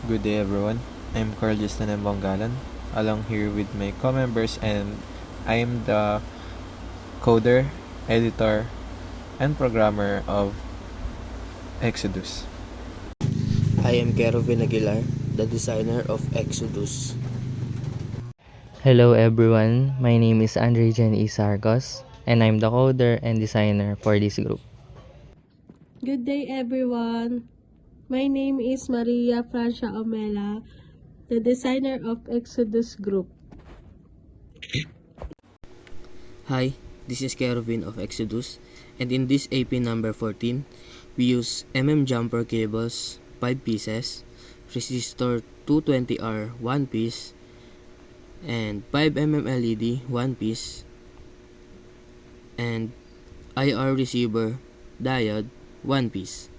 Good day everyone. I'm Carl Justin Bonggalan, along here with my co-members, and I'm the coder, editor, and programmer of Exodus. I am Kerovin Aguilar, the designer of Exodus. Hello everyone, my name is Andre Jen Isargos, and I'm the coder and designer for this group. Good day, everyone. My name is Maria Francia Omela, the designer of Exodus Group. Hi, this is Kerovin of Exodus, and in this AP number 14, we use jumper cables 5 pieces, resistor 220R 1 piece, and 5 LED 1 piece, and IR receiver diode 1 piece.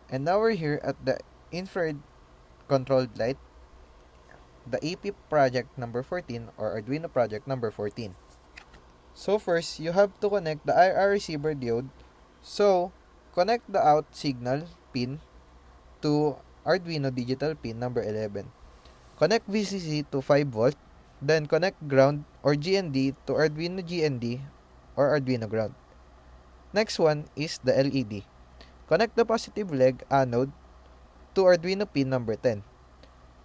And now we're here at the infrared controlled light, the AP project number 14 or Arduino project number 14. So first, you have to connect the IR receiver diode. So, connect the out signal pin to Arduino digital pin number 11. Connect VCC to 5 volt, then connect ground or GND to Arduino GND or Arduino ground. Next one is the LED. Connect the positive leg anode to Arduino pin number 10.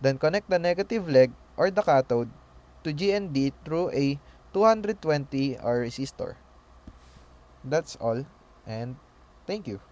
Then connect the negative leg or the cathode to GND through a 220R resistor. That's all, and thank you.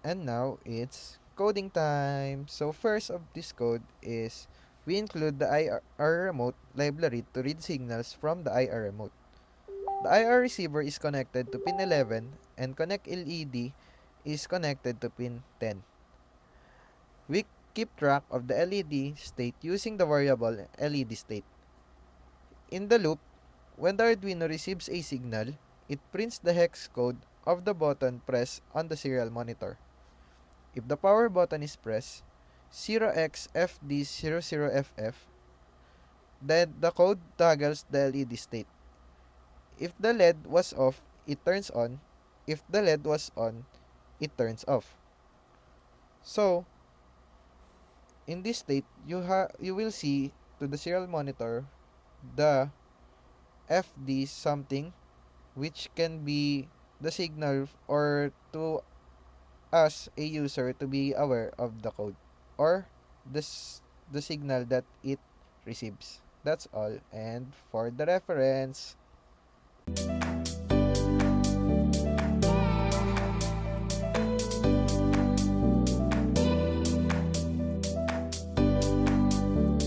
And now it's coding time. So first of this code is we include the IR remote library to read signals from the IR remote. The IR receiver is connected to pin 11 and connect LED is connected to pin 10. We keep track of the LED state using the variable LED state. In the loop, when the Arduino receives a signal, it prints the hex code of the button pressed on the serial monitor. If the power button is pressed 0xFD00FF, then the code toggles the LED state. If the LED was off, it turns on. If the LED was on, it turns off. So, in this state, you will see to the serial monitor the FD something, which can be the signal or to us a user to be aware of the code or the signal that it receives. That's all. And for the reference,